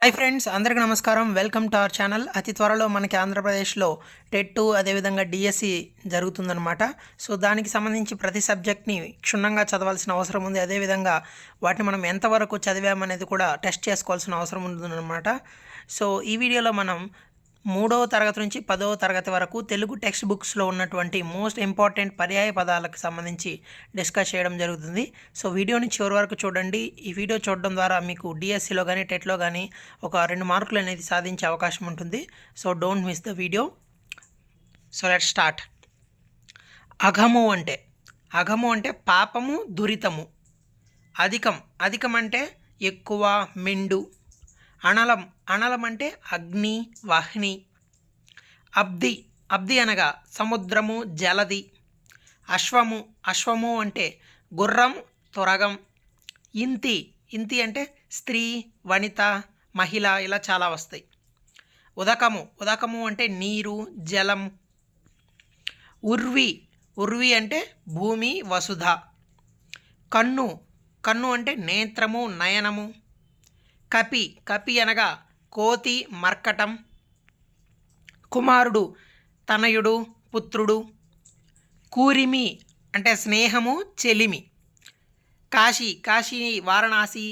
Hi friends, అందరికీ నమస్కారం. Welcome to our channel. అతి త్వరలో మనకి ఆంధ్రప్రదేశ్లో టెట్ అదేవిధంగా డిఎస్సి జరుగుతుందన్నమాట. సో దానికి సంబంధించి ప్రతి సబ్జెక్ట్ని క్షుణ్ణంగా చదవాల్సిన అవసరం ఉంది. అదేవిధంగా వాటిని మనం ఎంతవరకు చదివామనేది కూడా టెస్ట్ చేసుకోవాల్సిన అవసరం ఉంటుందన్నమాట. సో ఈ వీడియోలో మనం 3వ తరగతి నుంచి 10వ తరగతి వరకు తెలుగు టెక్స్ట్ బుక్స్లో ఉన్నటువంటి మోస్ట్ ఇంపార్టెంట్ పర్యాయ పదాలకు సంబంధించి డిస్కస్ చేయడం జరుగుతుంది. సో వీడియోని చివరి వరకు చూడండి. ఈ వీడియో చూడడం ద్వారా మీకు డిఎస్సిలో కానీ టెట్లో కానీ ఒక 2 మార్కులు అనేది సాధించే అవకాశం ఉంటుంది. So don't miss the video. So let's start. అఘము అంటే పాపము, దురితము. అధికం అంటే ఎక్కువ, మెండు. అనలం అంటే అగ్ని, వహ్ని. అబ్ది అనగా సముద్రము, జలది. అశ్వము అంటే గుర్రం, త్వరగం. ఇంతి అంటే స్త్రీ, వనిత, మహిళ, ఇలా చాలా వస్తాయి. ఉదకము అంటే నీరు, జలం. ఉర్వి అంటే భూమి, వసుధ. కన్ను అంటే నేత్రము, నయనము. కపి అనగా కోతి, మర్కటం. కుమారుడు తనయుడు, పుత్రుడు. కూరిమి అంటే స్నేహము, చెలిమి. కాశీ వారణాసి,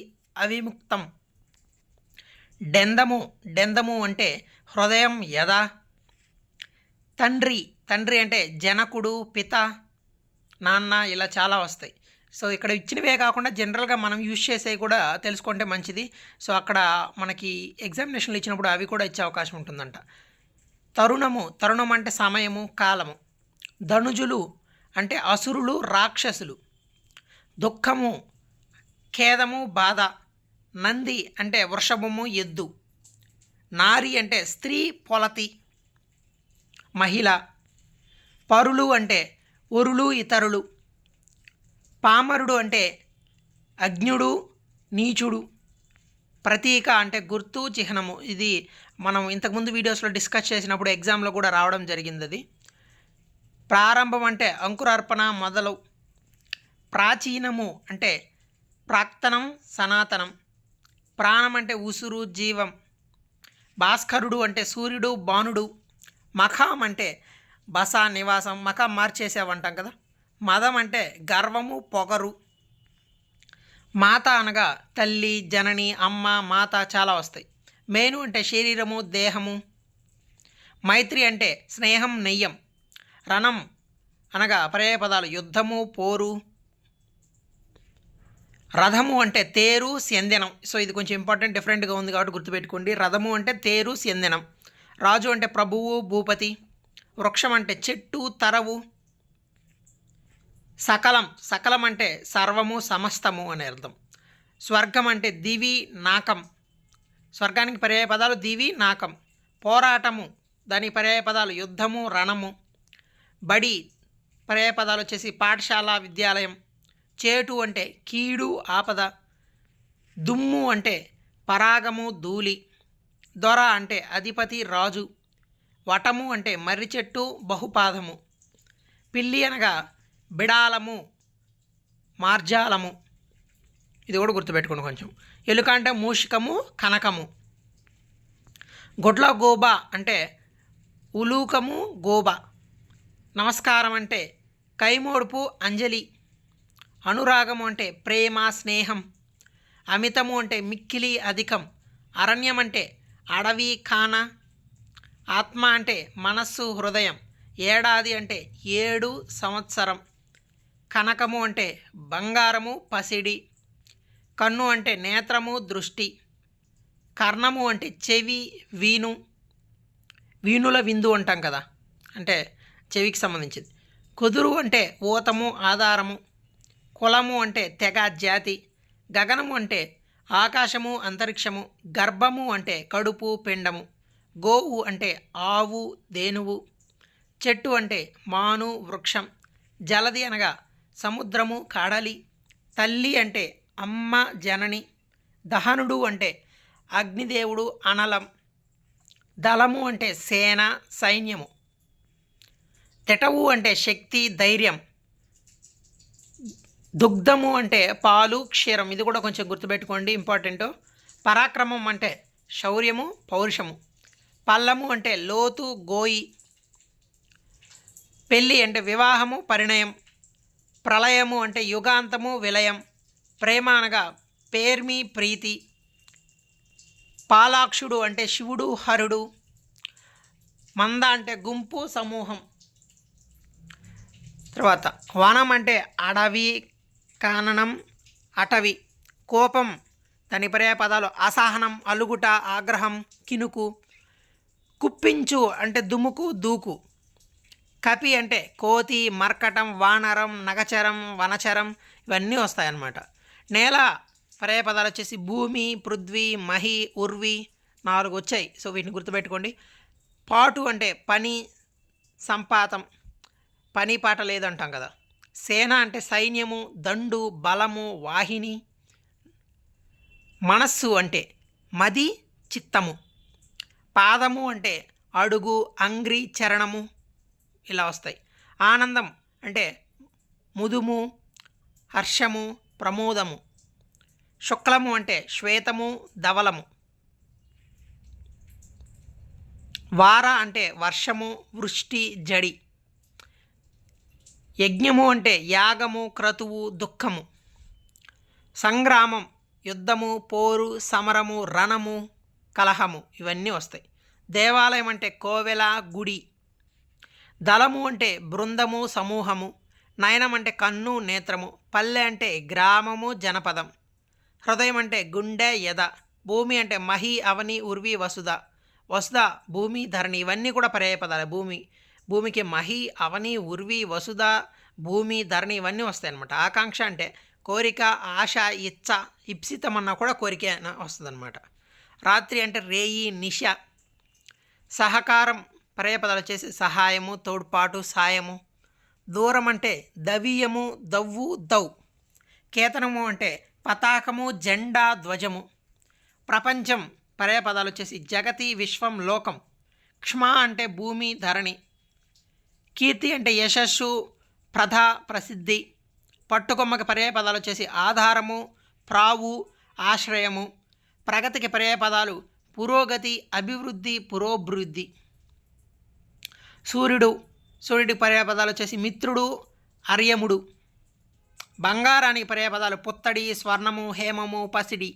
అవిముక్తం. డెందము అంటే హృదయం, యద. తండ్రి అంటే జనకుడు, పిత, నాన్న, ఇలా చాలా వస్తాయి. సో ఇక్కడ ఇచ్చినవే కాకుండా జనరల్గా మనం యూజ్ చేసేవి కూడా తెలుసుకుంటే మంచిది. సో అక్కడ మనకి ఎగ్జామినేషన్లు ఇచ్చినప్పుడు అవి కూడా ఇచ్చే అవకాశం ఉంటుందంట. తరుణం అంటే సమయము, కాలము. ధనుజులు అంటే అసురులు, రాక్షసులు. దుఃఖము, ఖేదము, బాధ. నంది అంటే వృషభము, ఎద్దు. నారి అంటే స్త్రీ, పొలతి, మహిళ. పరులు అంటే ఒరులు, ఇతరులు. పామరుడు అంటే అజ్ఞుడు, నీచుడు. ప్రతీక అంటే గుర్తు, చిహ్నము. ఇది మనం ఇంతకుముందు వీడియోస్లో డిస్కస్ చేసినప్పుడు ఎగ్జామ్లో కూడా రావడం జరిగింది. అది ప్రారంభం అంటే అంకురార్పణ, మొదలు. ప్రాచీనము అంటే ప్రాక్తనం, సనాతనం. ప్రాణం అంటే ఉసురు, జీవం. భాస్కరుడు అంటే సూర్యుడు, బాణుడు. మఖాం అంటే బస, నివాసం. మఖాం మార్చేసేవంటాం కదా. మదం అంటే గర్వము, పొగరు. మాత అనగా తల్లి, జనని, అమ్మ, మాత, చాలా వస్తాయి. మేను అంటే శరీరము, దేహము. మైత్రి అంటే స్నేహం, నెయ్యం. రణం అనగా పర్యాయ పదాలు యుద్ధము, పోరు. రథము అంటే తేరు, స్యందనం. సో ఇది కొంచెం ఇంపార్టెంట్, డిఫరెంట్గా ఉంది కాబట్టి గుర్తుపెట్టుకోండి. రథము అంటే తేరు, స్యందనం. రాజు అంటే ప్రభువు, భూపతి. వృక్షం అంటే చెట్టు, తరవు. సకలం అంటే సర్వము, సమస్తము అనే అర్థం. స్వర్గం అంటే దివి, నాకం. స్వర్గానికి పర్యాయ పదాలు దివి, నాకం. పోరాటము, దాని పర్యాయ పదాలు యుద్ధము, రణము. బడి పర్యాయ పదాలు వచ్చేసి పాఠశాల, విద్యాలయం. చేటు అంటే కీడు, ఆపద. దుమ్ము అంటే పరాగము, ధూళి. దొర అంటే అధిపతి, రాజు. వటము అంటే మర్రి చెట్టు, బహుపాదము. పిల్లి అనగా బిడాలము, మార్జాలము. ఇది కూడా గుర్తుపెట్టుకోండి కొంచెం. ఎలుక అంటే మూషికము, కనకము. గొడ్ల గోబ అంటే ఉలూకము, గోబ. నమస్కారం అంటే కైమోడుపు, అంజలి. అనురాగము అంటే ప్రేమ, స్నేహం. అమితము అంటే మిక్కిలి, అధికం. అరణ్యం అంటే అడవి, ఖాన. ఆత్మ అంటే మనస్సు, హృదయం. ఏడాది అంటే 7 సంవత్సరం. కనకము అంటే బంగారము, పసిడి. కన్ను అంటే నేత్రము, దృష్టి. కర్ణము అంటే చెవి, వీణు. వీణుల విందు అంటాం కదా, అంటే చెవికి సంబంధించింది. కుదురు అంటే ఊతము, ఆధారము. కులము అంటే తెగ, జాతి. గగనము అంటే ఆకాశము, అంతరిక్షము. గర్భము అంటే కడుపు, పిండము. గోవు అంటే ఆవు, ధేనువు. చెట్టు అంటే మాను, వృక్షం. జలది అనగా సముద్రము, కడలి. తల్లి అంటే అమ్మ, జనని. దహనుడు అంటే అగ్నిదేవుడు, అనలం. దళము అంటే సేన, సైన్యము. తెటవు అంటే శక్తి, ధైర్యం. దుగ్ధము అంటే పాలు, క్షీరం. ఇది కూడా కొంచెం గుర్తుపెట్టుకోండి, ఇంపార్టెంట్. పరాక్రమం అంటే శౌర్యము, పౌరుషము. పల్లము అంటే లోతు, గోయి. పెళ్ళి అంటే వివాహము, పరిణయం. ప్రళయము అంటే యుగాంతము, విలయం. ప్రేమ అనగా పేర్మి, ప్రీతి. పాలాక్షుడు అంటే శివుడు, హరుడు. మంద అంటే గుంపు, సమూహం. తర్వాత వనం అంటే అడవి, కాననం, అటవి. కోపం దాని పర్యాయ పదాలు అసహనం, అలుగుట, ఆగ్రహం, కినుకు. కుప్పించు అంటే దుముకు, దూకు. కపి అంటే కోతి, మర్కటం, వానరం, నగచరం, వనచరం ఇవన్నీ వస్తాయన్నమాట. నేల పర్యాయ పదాలు వచ్చేసి భూమి, పృథ్వీ, మహి, ఉర్వి 4 వచ్చాయి. సో వీటిని గుర్తుపెట్టుకోండి. పాటు అంటే పని, సంపాతం. పని పాట లేదంటాం కదా. సేన అంటే సైన్యము, దండు, బలము, వాహిని. మనస్సు అంటే మది, చిత్తము. పాదము అంటే అడుగు, అంగ్రి, చరణము ఇలా వస్తాయి. ఆనందం అంటే ముదుము, హర్షము, ప్రమోదము. శుక్లము అంటే శ్వేతము, ధవలము. వార అంటే వర్షము, వృష్టి, జడి. యజ్ఞము అంటే యాగము, క్రతువు, దుఃఖము. సంగ్రామం యుద్ధము, పోరు, సమరము, రణము, కలహము ఇవన్నీ వస్తాయి. దేవాలయం అంటే కోవెల, గుడి. దళము అంటే బృందము, సమూహము. నయనం అంటే కన్ను, నేత్రము. పల్లె అంటే గ్రామము, జనపదం. హృదయం అంటే గుండె, యద. భూమి అంటే మహి, అవని, ఉర్వి, వసుధ. వసుధ భూమి, ధరణి ఇవన్నీ కూడా పర్యాయ పదాలు. భూమికి మహి, అవని, ఉర్వి, వసుధ, భూమి, ధరణి ఇవన్నీ వస్తాయి అన్నమాట. ఆకాంక్ష అంటే కోరిక, ఆశ, ఇచ్చ. ఇప్సితం అన్నా కూడా కోరిక వస్తుంది అనమాట. రాత్రి అంటే రేయి, నిశ. సహకారం పర్యాయ పదాలు వచ్చేసి సహాయము, తోడ్పాటు, సాయము. దూరం అంటే దవీయము, దవ్వు, దౌ. కేతనము అంటే పతాకము, జెండా, ధ్వజము. ప్రపంచం పర్యాయ పదాలు వచ్చేసి జగతి, విశ్వం, లోకం. క్ష్మ అంటే భూమి, ధరణి. కీర్తి అంటే యశస్సు, ప్రధ, ప్రసిద్ధి. పట్టుకొమ్మకి పర్యాయ పదాలు వచ్చేసి ఆధారము, ప్రావు, ఆశ్రయము. ప్రగతికి పర్యాయ పదాలు పురోగతి, అభివృద్ధి, పురోభివృద్ధి. సూర్యుడి పర్యాయ పదాలు వచ్చేసి మిత్రుడు, అర్యముడు. బంగారానికి పర్యాయ పదాలు పుత్తడి, స్వర్ణము, హేమము, పసిడి.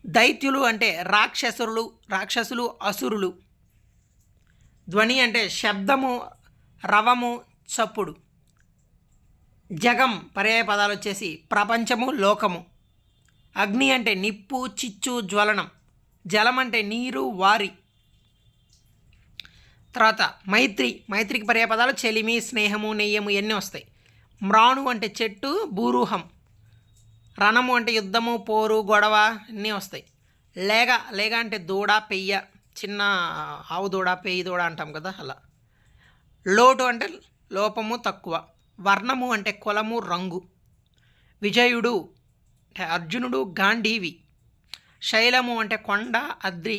దైత్యులు అంటే రాక్షసులు, అసురులు. ధ్వని అంటే శబ్దము, రవము, చప్పుడు. జగం పర్యాయ పదాలు వచ్చేసి ప్రపంచము, లోకము. అగ్ని అంటే నిప్పు, చిచ్చు, జ్వలనం. జలం అంటే నీరు, వారి. తర్వాత మైత్రికి పర్యాయ పదాలు చెలిమి, స్నేహము, నెయ్యము ఇవన్నీ వస్తాయి. మ్రాణు అంటే చెట్టు, భూరూహం. రణము అంటే యుద్ధము, పోరు, గొడవ అన్నీ వస్తాయి. లేగ అంటే దూడ, పెయ్య. చిన్న ఆవు దూడ, పెయ్యి దూడ అంటాం కదా అలా. లోటు అంటే లోపము, తక్కువ. వర్ణము అంటే కులము, రంగు. విజయుడు అంటే అర్జునుడు, గాంధీవి. శైలము అంటే కొండ, అద్రి.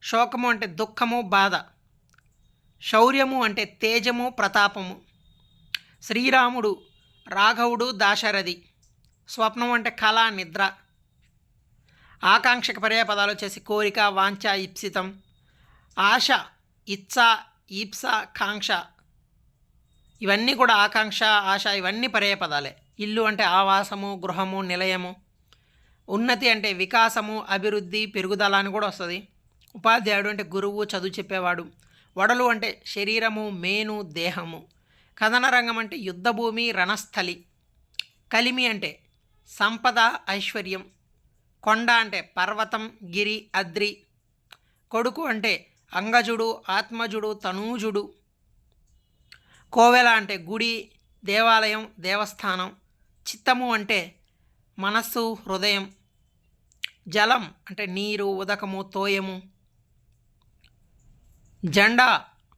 శోకము అంటే దుఃఖము, బాధ. శౌర్యము అంటే తేజము, ప్రతాపము. శ్రీరాముడు, రాఘవుడు, దాశరథి. స్వప్నం అంటే కళ, నిద్ర. ఆకాంక్షకు పర్యాయ పదాలు వచ్చేసి కోరిక, వాంఛ, ఇప్సితం. ఆశ, ఇచ్చ, ఈప్స, కాంక్ష ఇవన్నీ కూడా ఆకాంక్ష, ఆశ ఇవన్నీ పర్యాయ పదాలే. ఇల్లు అంటే ఆవాసము, గృహము, నిలయము. ఉన్నతి అంటే వికాసము, అభివృద్ధి, పెరుగుదల అని కూడా వస్తుంది. ఉపాధ్యాయుడు అంటే గురువు, చదువు చెప్పేవాడు. వడలు అంటే శరీరము, మేను, దేహము. కథన రంగం అంటే యుద్ధభూమి, రణస్థలి. కలిమి అంటే సంపద, ఐశ్వర్యం. కొండ అంటే పర్వతం, గిరి, అద్రి. కొడుకు అంటే అంగజుడు, ఆత్మజుడు, తనూజుడు. కోవెల అంటే గుడి, దేవాలయం, దేవస్థానం. చిత్తము అంటే మనస్సు, హృదయం. జలం అంటే నీరు, ఉదకము, తోయము. జెండా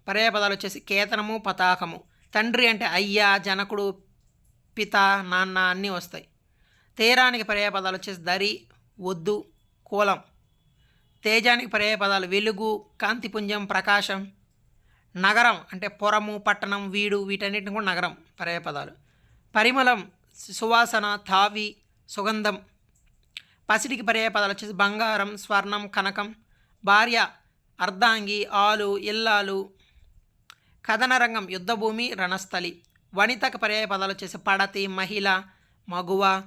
పర్యాయ పదాలు వచ్చేసి కేతనము, పతాకము. తండ్రి అంటే అయ్య, జనకుడు, పిత, నాన్న అన్నీ వస్తాయి. తీరానికి పర్యాయ పదాలు వచ్చేసి దరి, ఒద్దు, కూలం. తేజానికి పర్యాయ పదాలు వెలుగు, కాంతిపుంజం, ప్రకాశం. నగరం అంటే పురము, పట్టణం, వీడు వీటన్నిటిని కూడా నగరం పర్యాయ పదాలు. పరిమళం సువాసన, తావి, సుగంధం. పసిడికి పర్యాయ పదాలు వచ్చేసి బంగారం, స్వర్ణం, కనకం. భార్య అర్ధాంగి, ఆలు, ఇల్లాలు. కథనరంగం యుద్ధభూమి, రణస్థలి. వనితకు పర్యాయ పదాలు వచ్చేసి పడతి, మహిళ, మగువ.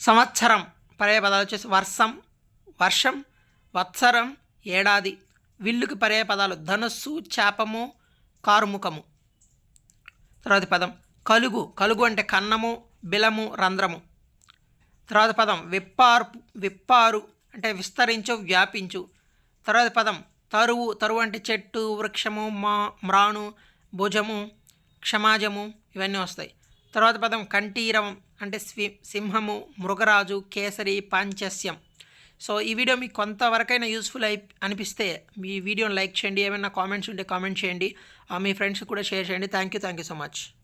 సంవత్సరం పర్యాయ పదాలు వచ్చేసి వర్షం, వత్సరం, ఏడాది. విల్లుకి పర్యాయ పదాలు ధనుస్సు, చాపము, కారుముఖము. తర్వాత పదం కలుగు అంటే కన్నము, బిలము, రంధ్రము. తర్వాత పదం విప్పారు అంటే విస్తరించు, వ్యాపించు. తర్వాత పదం తరువు అంటే చెట్టు, వృక్షము, మ్రాణు, భుజము, క్షమాజము ఇవన్నీ వస్తాయి. తర్వాత పదం కంఠీరవం అంటే సింహము, మృగరాజు, కేసరి, పాంచస్యం. సో ఈ వీడియో మీకు కొంతవరకైనా యూస్ఫుల్ అనిపిస్తే మీ వీడియోని లైక్ చేయండి. ఏమైనా కామెంట్స్ ఉంటే కామెంట్ చేయండి. మీ ఫ్రెండ్స్ కూడా షేర్ చేయండి. Thank you so much.